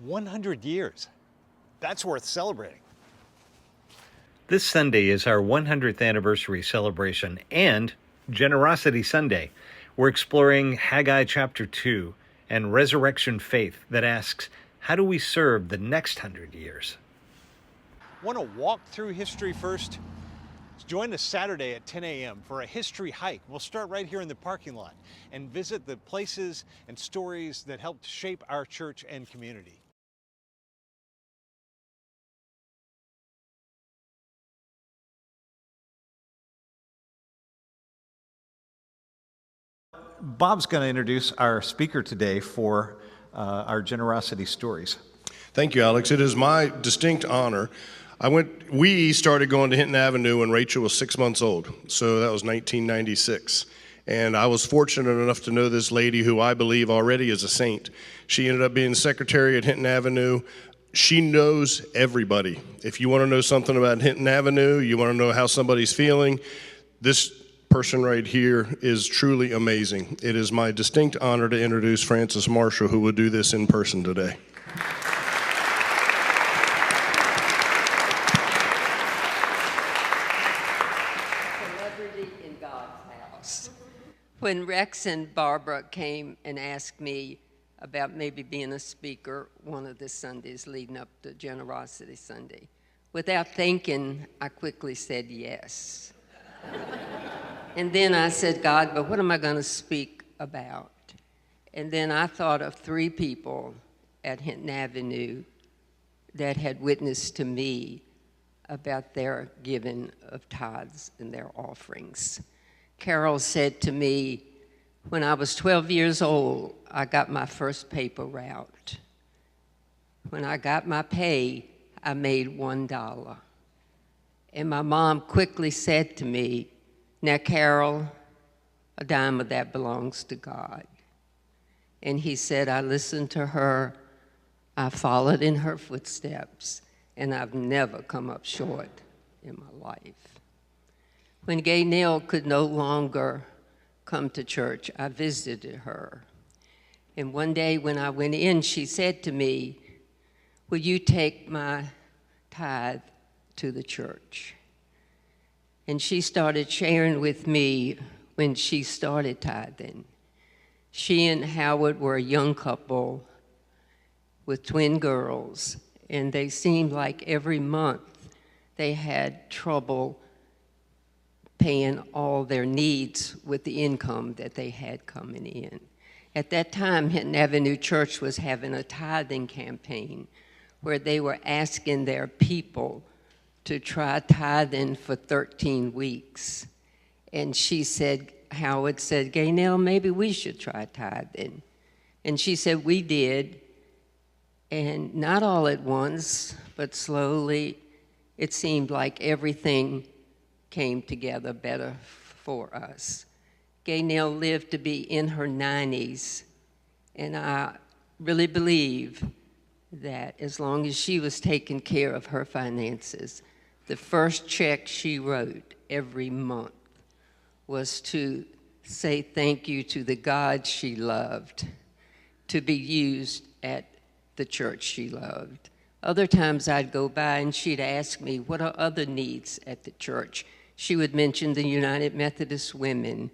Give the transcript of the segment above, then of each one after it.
100 years. That's worth celebrating. This Sunday is our 100th anniversary celebration and Generosity Sunday. We're exploring Haggai chapter 2 and resurrection faith that asks, how do we serve the next 100 years? Want to walk through history first? Join us Saturday at 10 a.m. for a history hike. We'll start right here in the parking lot and visit the places and stories that helped shape our church and community. Bob's going to introduce our speaker today for our generosity stories. Thank you, Alex. It is my distinct honor. We started going to Hinton Avenue when Rachel was 6 months old, so that was 1996. And I was fortunate enough to know this lady who I believe already is a saint. She ended up being secretary at Hinton Avenue. She knows everybody. If you want to know something about Hinton Avenue, you want to know how somebody's feeling, this person right here is truly amazing. It is my distinct honor to introduce Frances Marshall, who will do this in person today. When Rex and Barbara came and asked me about maybe being a speaker one of the Sundays leading up to Generosity Sunday, without thinking, I quickly said yes. And then I said, God, but what am I going to speak about? And then I thought of 3 people at Hinton Avenue that had witnessed to me about their giving of tithes and their offerings. Carol said to me, when I was 12 years old, I got my first paper route. When I got my pay, I made $1. And my mom quickly said to me, now, Carol, a dime of that belongs to God. And he said, I listened to her, I followed in her footsteps, and I've never come up short in my life. When Gaynell could no longer come to church, I visited her. And one day when I went in, she said to me, will you take my tithe to the church? And she started sharing with me when she started tithing. She and Howard were a young couple with twin girls, and they seemed like every month they had trouble paying all their needs with the income that they had coming in. At that time, Hinton Avenue Church was having a tithing campaign where they were asking their people to try tithing for 13 weeks. And she said, Howard said, Gaynell, maybe we should try tithing. And she said, we did. And not all at once, but slowly, it seemed like everything came together better for us. Gaynell lived to be in her 90s, and I really believe that as long as she was taking care of her finances, the first check she wrote every month was to say thank you to the God she loved, to be used at the church she loved. Other times I'd go by and she'd ask me, what are other needs at the church? She would mention the United Methodist Women,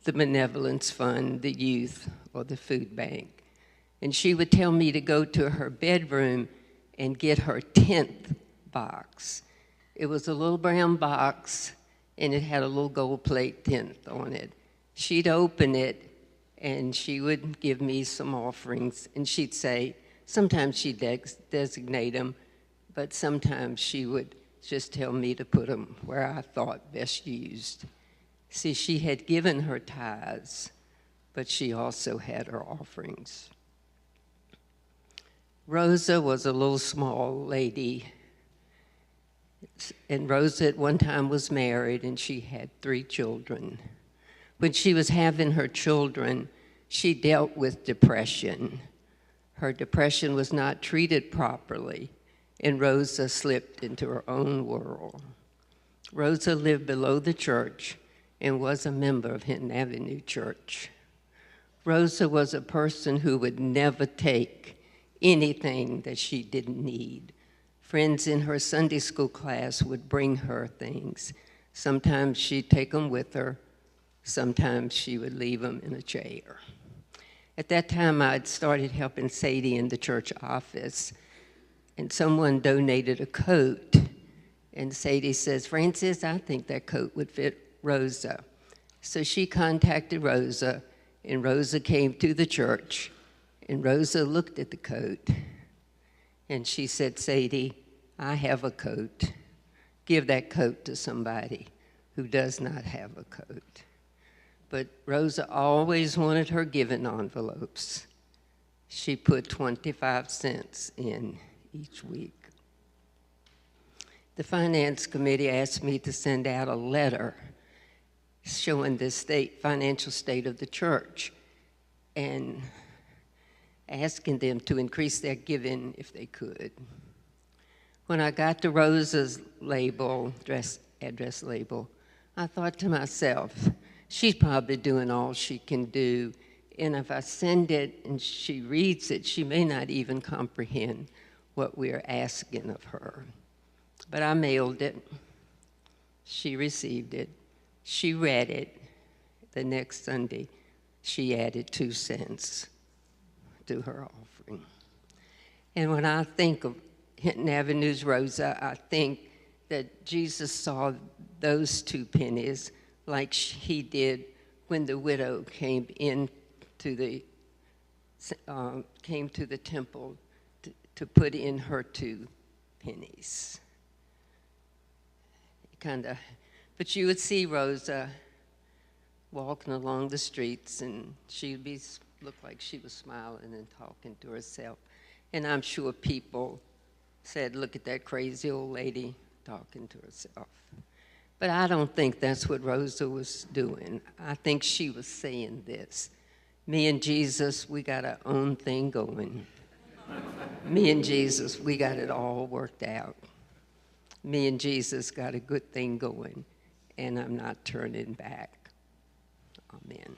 the Benevolence Fund, the youth, or the food bank. And she would tell me to go to her bedroom and get her 10th box. It was a little brown box, and it had a little gold plate 10th on it. She'd open it, and she would give me some offerings, and she'd say, sometimes she'd designate them, but sometimes she would just tell me to put them where I thought best used. See, she had given her tithes, but she also had her offerings. Rosa was a little small lady, and Rosa at one time was married, and she had 3 children. When she was having her children, she dealt with depression. Her depression was not treated properly, and Rosa slipped into her own world. Rosa lived below the church and was a member of Hinton Avenue Church. Rosa was a person who would never take anything that she didn't need. Friends in her Sunday school class would bring her things. Sometimes she'd take them with her. Sometimes she would leave them in a chair. At that time, I'd started helping Sadie in the church office, and someone donated a coat. And Sadie says, "Francis, I think that coat would fit Rosa." So she contacted Rosa, and Rosa came to the church, and Rosa looked at the coat, and she said, "Sadie, I have a coat. Give that coat to somebody who does not have a coat." But Rosa always wanted her giving envelopes. She put 25 cents in each week. The Finance Committee asked me to send out a letter showing the financial state of the church and asking them to increase their giving if they could. When I got to Rosa's label, address label, I thought to myself, she's probably doing all she can do, and if I send it and she reads it, she may not even comprehend what we're asking of her. But I mailed it. She received it. She read it. The next Sunday, she added 2 cents to her offering. And when I think of Hinton Avenue's Rosa, I think that Jesus saw those 2 pennies like he did when the widow came to the temple to put in her 2 pennies. But you would see Rosa walking along the streets, and she'd look like she was smiling and talking to herself. And I'm sure people said, "Look at that crazy old lady talking to herself." But I don't think that's what Rosa was doing. I think she was saying this: me and Jesus, we got our own thing going. Me and Jesus, we got it all worked out. Me and Jesus got a good thing going, and I'm not turning back. Amen.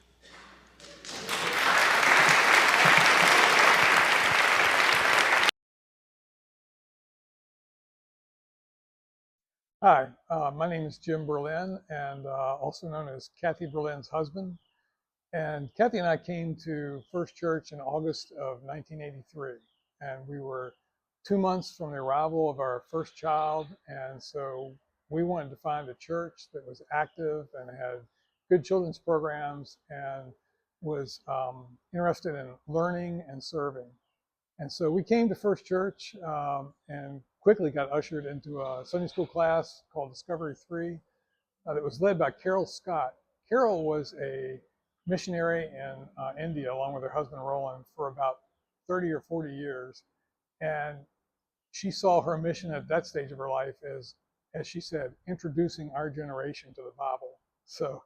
Hi, my name is Jim Berlin, and also known as Kathy Berlin's husband. And Kathy and I came to First Church in August of 1983, and we were 2 months from the arrival of our first child, and so we wanted to find a church that was active and had good children's programs and was interested in learning and serving. And so we came to First Church and quickly got ushered into a Sunday school class called Discovery 3 that was led by Carol Scott. Carol was a missionary in India along with her husband Roland for about 30 or 40 years. And she saw her mission at that stage of her life as she said, introducing our generation to the Bible. So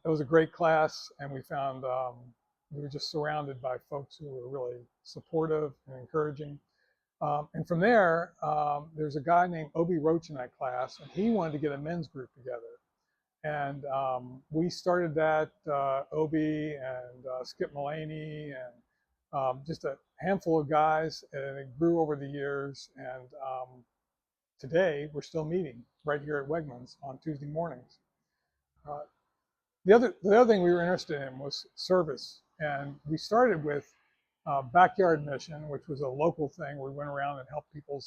it was a great class, and we found we were just surrounded by folks who were really supportive and encouraging. And from there, there's a guy named Obi Roach in that class, and he wanted to get a men's group together. And we started that, Obi and Skip Mullaney and just a handful of guys, and it grew over the years. And today, we're still meeting right here at Wegmans on Tuesday mornings. The other thing we were interested in was service, and we started with Backyard Mission, which was a local thing. We went around and helped people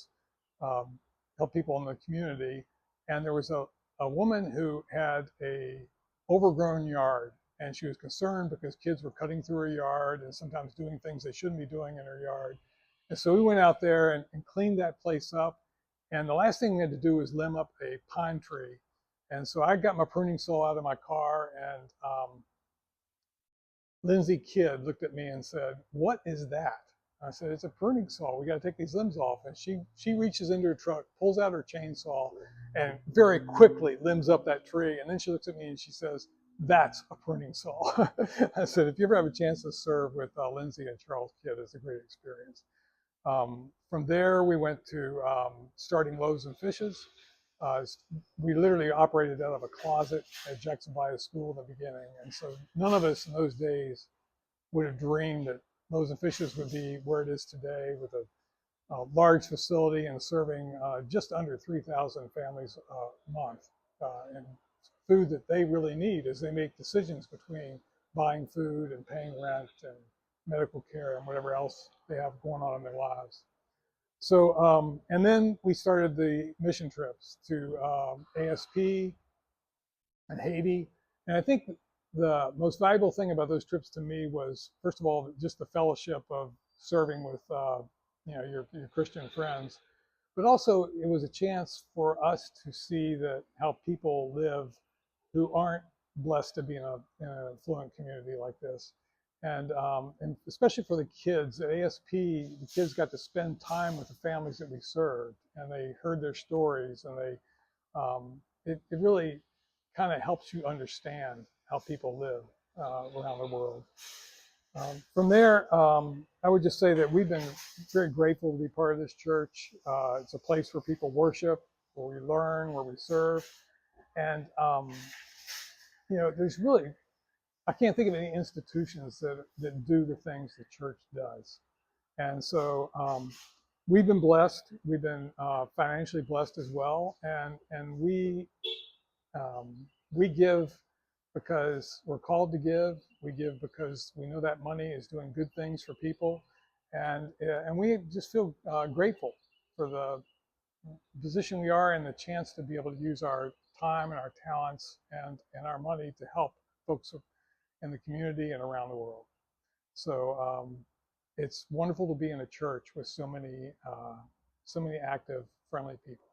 in the community, and there was a woman who had a overgrown yard, and she was concerned because kids were cutting through her yard and sometimes doing things they shouldn't be doing in her yard. And so we went out there and cleaned that place up, and the last thing we had to do was limb up a pine tree. And so I got my pruning saw out of my car, and Lindsay Kidd looked at me and said, "What is that?" I said, "It's a pruning saw. We got to take these limbs off." And she reaches into her truck, pulls out her chainsaw, and very quickly limbs up that tree. And then she looks at me and she says, "That's a pruning saw." I said, if you ever have a chance to serve with Lindsay and Charles Kidd, it's a great experience. From there, we went to starting Loaves and Fishes. We literally operated out of a closet at Jackson Bias School in the beginning. And so none of us in those days would have dreamed that Loaves and Fishes would be where it is today, with a large facility and serving just under 3,000 families a month, and food that they really need as they make decisions between buying food and paying rent and medical care and whatever else they have going on in their lives. So, and then we started the mission trips to ASP and Haiti. And I think the most valuable thing about those trips to me was, first of all, just the fellowship of serving with your Christian friends, but also it was a chance for us to see that how people live who aren't blessed to be in an affluent community like this. And especially for the kids at ASP, the kids got to spend time with the families that we served, and they heard their stories, and it really kind of helps you understand how people live around the world. From there, I would just say that we've been very grateful to be part of this church. It's a place where people worship, where we learn, where we serve. And, there's really, I can't think of any institutions that do the things the church does. And so we've been blessed. We've been financially blessed as well. And we give because we're called to give. We give because we know that money is doing good things for people, and we just feel grateful for the position we are and the chance to be able to use our time and our talents and our money to help folks in the community and around the world. So it's wonderful to be in a church with so many active, friendly people.